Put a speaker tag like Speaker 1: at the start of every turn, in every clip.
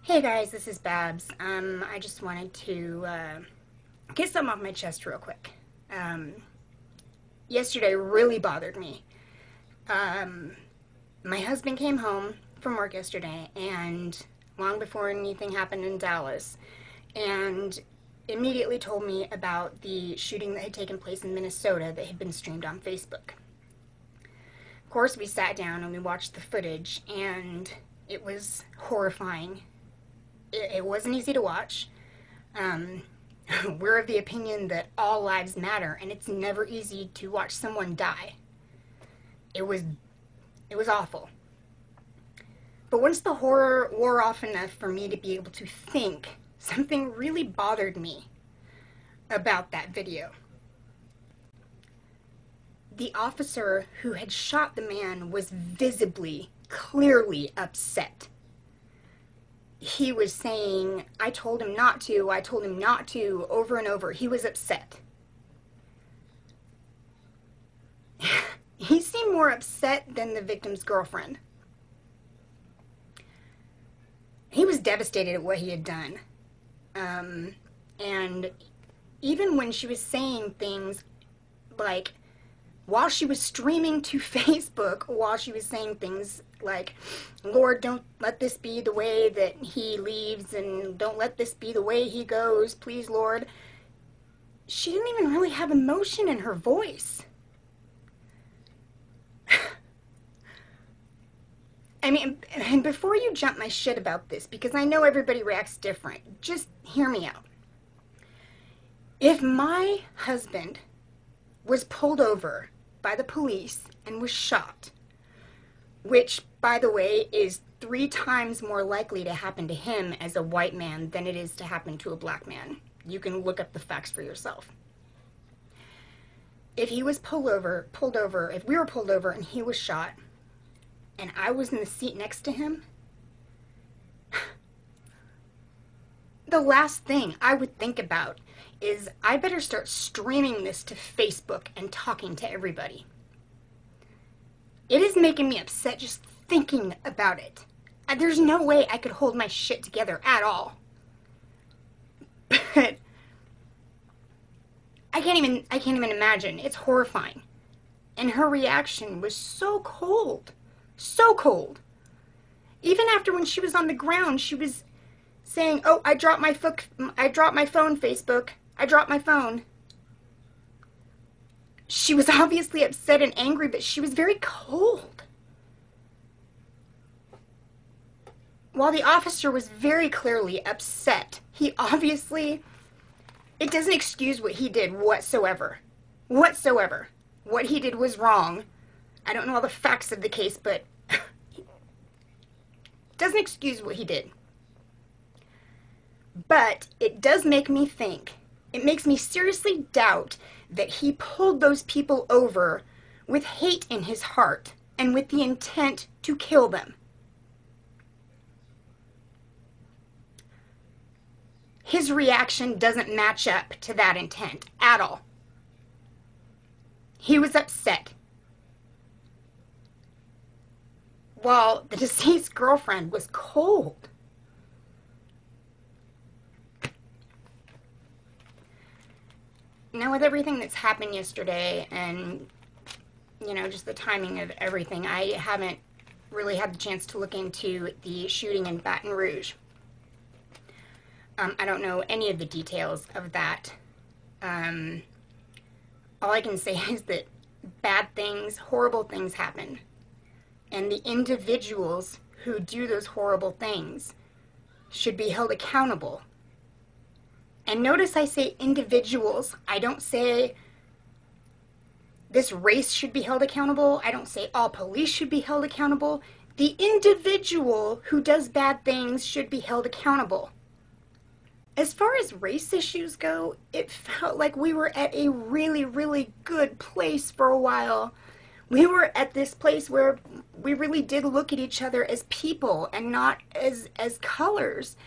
Speaker 1: Hey guys, this is Babs. I just wanted to get something off my chest real quick. Yesterday really bothered me. My husband came home from work yesterday, and long before anything happened in Dallas, and immediately told me about the shooting that had taken place in Minnesota that had been streamed on Facebook. Of course, we sat down and we watched the footage, and it was horrifying. It wasn't easy to watch. We're of the opinion that all lives matter, and it's never easy to watch someone die. It was awful. But once the horror wore off enough for me to be able to think, something really bothered me about that video. The officer who had shot the man was visibly, clearly upset. He was saying, I told him not to, over and over. He was upset. He seemed more upset than the victim's girlfriend. He was devastated at what he had done. And even when she was saying things like, while she was streaming to Facebook, while she was saying things like, Lord, don't let this be the way that he leaves, and don't let this be the way he goes, please, Lord. She didn't even really have emotion in her voice. I mean, and before you jump my shit about this, because I know everybody reacts different, just hear me out. If my husband was pulled over by the police and was shot, which, by the way, is 3 times more likely to happen to him as a white man than it is to happen to a black man. You can look up the facts for yourself. If he was pulled over, if we were pulled over and he was shot, and I was in the seat next to him, the last thing I would think about is I better start streaming this to Facebook and talking to everybody. It is making me upset just thinking about it. There's no way I could hold my shit together at all. But I can't even imagine. It's horrifying. And her reaction was so cold. So cold. Even after when she was on the ground, she was saying, "Oh, I dropped my phone, Facebook. I dropped my phone." She was obviously upset and angry, but she was very cold. While the officer was very clearly upset, it doesn't excuse what he did whatsoever. Whatsoever. What he did was wrong. I don't know all the facts of the case, but it doesn't excuse what he did. But it does make me think. It makes me seriously doubt that he pulled those people over with hate in his heart and with the intent to kill them. His reaction doesn't match up to that intent at all. He was upset. While the deceased girlfriend was cold. Now, with everything that's happened yesterday and, just the timing of everything, I haven't really had the chance to look into the shooting in Baton Rouge. I don't know any of the details of that. All I can say is that bad things, horrible things happen. And the individuals who do those horrible things should be held accountable. And notice I say individuals. I don't say this race should be held accountable. I don't say all police should be held accountable. The individual who does bad things should be held accountable. As far as race issues go, it felt like we were at a really, really good place for a while. We were at this place where we really did look at each other as people and not as colors.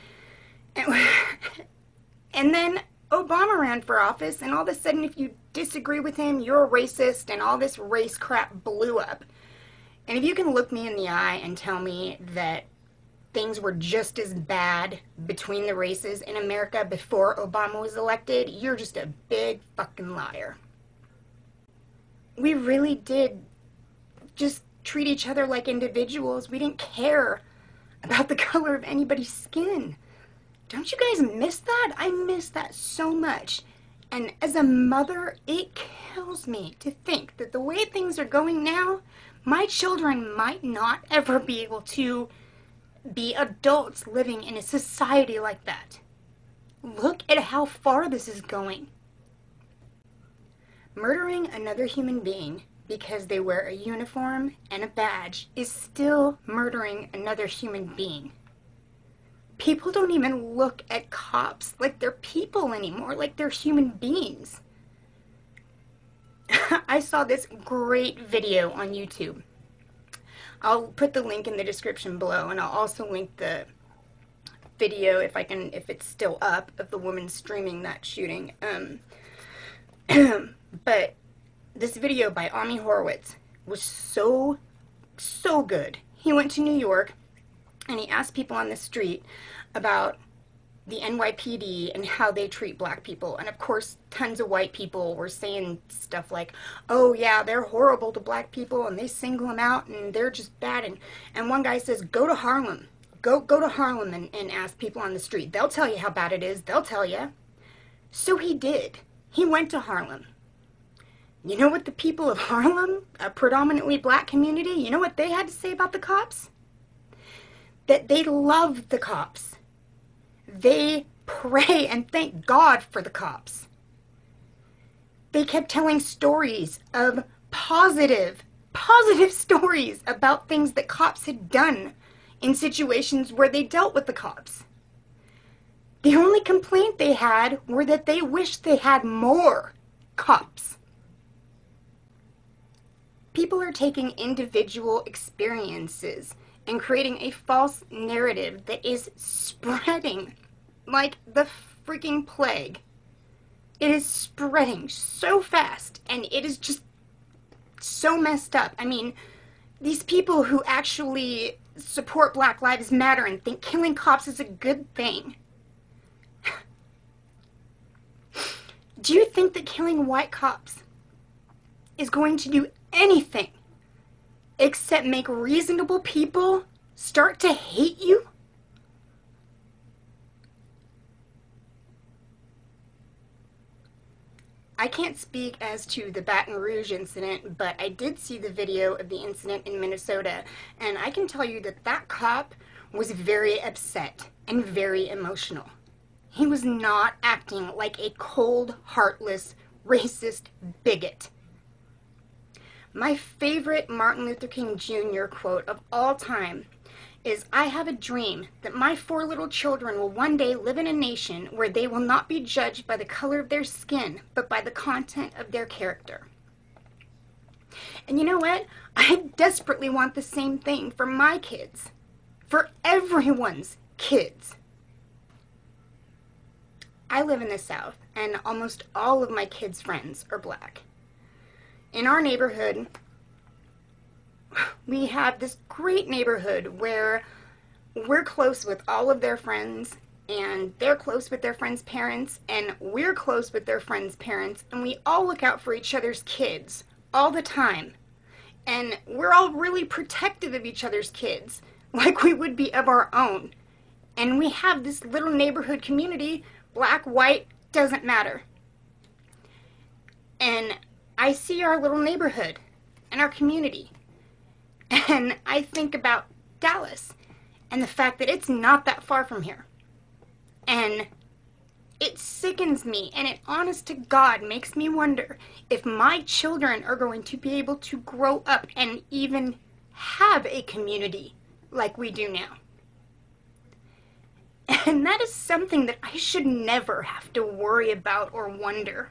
Speaker 1: And then Obama ran for office, and all of a sudden, if you disagree with him, you're a racist, and all this race crap blew up. And if you can look me in the eye and tell me that things were just as bad between the races in America before Obama was elected, you're just a big fucking liar. We really did just treat each other like individuals. We didn't care about the color of anybody's skin. Don't you guys miss that? I miss that so much. And as a mother, it kills me to think that the way things are going now, my children might not ever be able to be adults living in a society like that. Look at how far this is going. Murdering another human being because they wear a uniform and a badge is still murdering another human being. People don't even look at cops like they're people anymore, like they're human beings. I saw this great video on YouTube. I'll put the link in the description below, and I'll also link the video if it's still up, of the woman streaming that shooting. But this video by Ami Horowitz was so good. He went to New York and he asked people on the street about the NYPD and how they treat black people. And of course, tons of white people were saying stuff like, oh yeah, they're horrible to black people and they single them out and they're just bad. And one guy says, go to Harlem. Go to Harlem and ask people on the street. They'll tell you how bad it is. They'll tell you. So he did. He went to Harlem. You know what the people of Harlem, a predominantly black community, you know what they had to say about the cops? That they love the cops. They pray and thank God for the cops. They kept telling stories of positive stories about things that cops had done in situations where they dealt with the cops. The only complaint they had were that they wished they had more cops. People are taking individual experiences and creating a false narrative that is spreading like the freaking plague. It is spreading so fast, and it is just so messed up. I mean, these people who actually support Black Lives Matter and think killing cops is a good thing. Do you think that killing white cops is going to do anything except make reasonable people start to hate you? I can't speak as to the Baton Rouge incident, but I did see the video of the incident in Minnesota, and I can tell you that that cop was very upset and very emotional. He was not acting like a cold, heartless, racist bigot. My favorite Martin Luther King Jr. quote of all time is, "I have a dream that my 4 little children will one day live in a nation where they will not be judged by the color of their skin, but by the content of their character." And you know what? I desperately want the same thing for my kids, for everyone's kids. I live in the South, and almost all of my kids' friends are black. In our neighborhood, we have this great neighborhood where we're close with all of their friends, and they're close with their friends' parents, and we're close with their friends' parents, and we all look out for each other's kids all the time. And we're all really protective of each other's kids, like we would be of our own. And we have this little neighborhood community, black, white, doesn't matter. And I see our little neighborhood and our community, and I think about Dallas and the fact that it's not that far from here. And it sickens me, and it honest to God makes me wonder if my children are going to be able to grow up and even have a community like we do now. And that is something that I should never have to worry about or wonder.